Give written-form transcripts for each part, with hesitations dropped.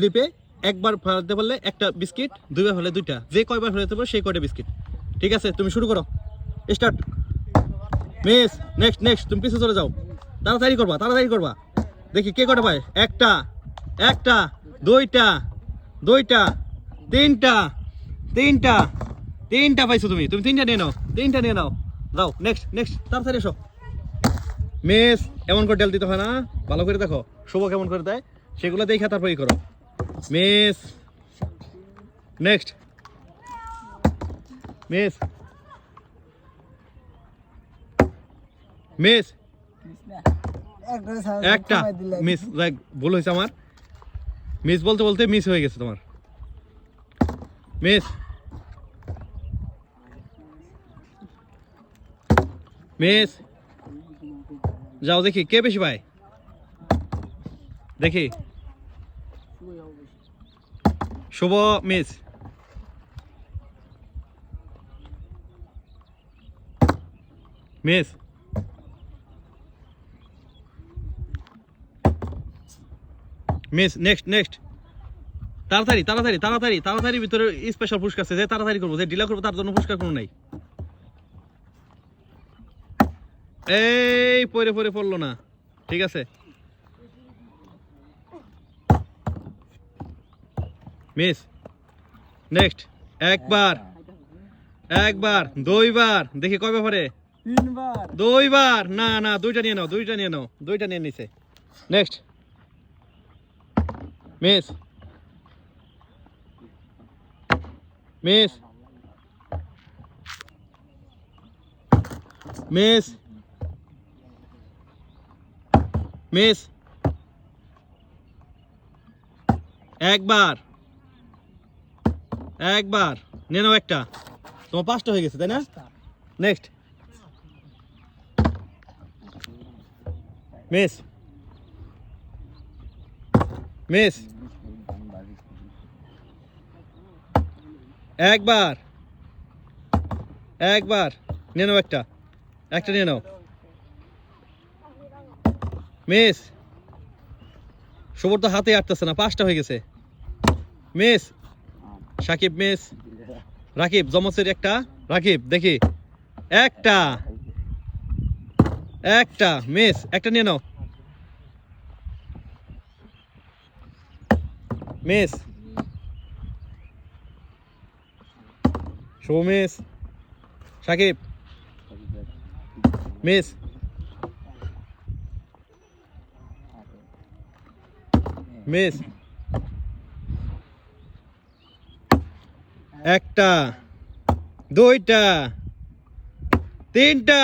ফ্লিপে একবার ফেলতে পারলে একটা বিস্কিট, দুইবার ফেলে দুইটা, যে কয়বার ফেলতে পারো সেই কয়টা বিস্কিট। ঠিক আছে, তুমি শুরু করো, স্টার্ট। মিস, নেক্সট নেক্সট, তুমি পিছনে চলে যাও, তাড়াতাড়ি করবা তাড়াতাড়ি করবা। দেখি কে কয়টা পায়। একটা, একটা, দুইটা, দুইটা, তিনটা, তিনটা, তিনটা পাইছো তুমি, তুমি তিনটা নিয়ে নাও, তিনটা নিয়ে নাও। যাও নেক্সট নেক্সট, তাড়াতাড়ি এসো। মিস, এমন করে ডেল দিতে হয় না, ভালো করে দেখো শুভ কেমন করে দেয়, সেগুলো দেখে তারপরেই করো। Miss, next. মিস, মিস, একটা মিস, ভুল হয়েছে আমার, মিস বলতে বলতে মিস হয়ে গেছে তোমার। মিস, মিস, যাও দেখি কে বেশি পায়, দেখি। Shubho, miss, miss, miss, next next, তাড়াতাড়ি তাড়াতাড়ি তাড়াতাড়ি তাড়াতাড়ি, ভিতরে স্পেশাল পুরস্কার আছে, যে তাড়াতাড়ি করবো, যে ডিলা করবো তার জন্য পুরস্কার কোনো নাই। এই পরে পরে পড়লো না, ঠিক আছে। Miss, next. একবার, একবার, দুইবার, দেখি কয় ব্যাপারে, তিনবার, দুইবার, না না, দুইটা নিয়ে নাও, দুইটা নিয়ে নাও, দুইটা নিয়ে নিছে। Next. Miss, miss, miss, miss, একবার, একবার নিয়ে নাও একটা, তোমার পাঁচটা হয়ে গেছে তাই না। নেক্সট। মিস, মিস, একবার, একবার নিয়ে নাও একটা, একটা নিয়ে নাও। মিস, শুভর তো হাতে আটতেছে না, পাঁচটা হয়ে গেছে। মিস, সাকিব মিস, রাকিব জমসের একটা, রাকিব দেখি, একটা, একটা, মিস, একটা নিয়ে নাও। মিস, শুভ মিস, সাকিব মিস, মিস, একটা, দুইটা, তিনটা,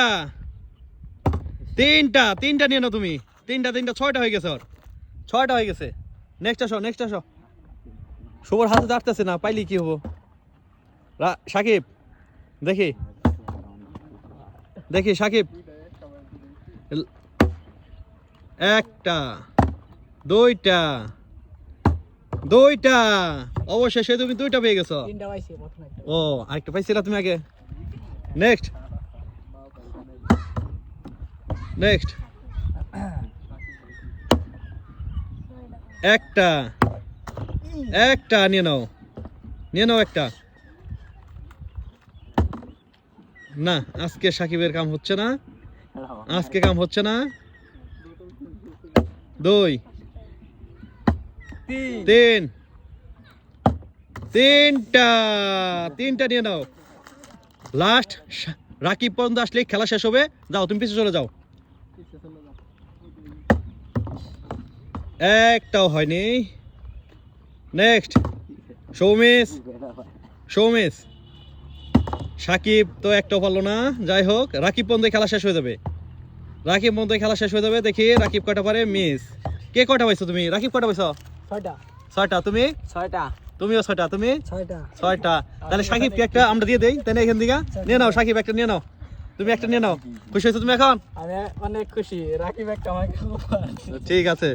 তিনটা, তিনটা নিয়ে নাও তুমি, তিনটা তিনটা, ছয়টা হয়ে গেছে, ওর ছয়টা হয়ে গেছে। নেক্সট আসো, নেক্সট আসো। শুভর হাতে দাঁড়তেছে না, পাইলি কি হবো। সাকিব দেখি, দেখি সাকিব, একটা, দুইটা, দুইটা, অবশেষে তুমি দুইটা পেয়ে গেছো। ও, আরেকটা পাইছিলা তুমি আগে। Next, next. একটা, একটা নিয়ে নাও, নিয়ে নাও একটা। না, আজকে সাকিবের কাম হচ্ছে না, আজকে কাম হচ্ছে না। দুই, তিন, তিনটা, তিনটা নিয়ে নাও। লাস্ট, রাকিব পর্যন্ত আসলে খেলা শেষ হবে। যাও তুমি পিছিয়ে চলে যাও। একটাও হয়নি। নেক্সট। সৌমিস, সৌমিস, সাকিব তো একটাও পারলো না। যাই হোক, রাকিব পর্যন্ত খেলা শেষ হয়ে যাবে, রাকিব পর্যন্ত খেলা শেষ হয়ে যাবে। দেখি রাকিব কয়টা পারে। মিস, কে কয়টা পাইছো তুমি? রাকিব কয়টা পাইছো? ছয়টা। ছয়টা। তুমি? ছয়টা। তুমিও ছয়টা। তুমি? ছয়টা। ছয়টা। তাহলে সাকিবকে একটা আমরা দিয়ে দেই, তাই না? এখান থেকে নিয়ে নাও, সাকিব একটা নিয়ে নাও, তুমি একটা নিয়ে নাও। খুশি হয়েছো তুমি এখন? আমি অনেক খুশি, রাকিব একটা আমাকে। ঠিক আছে।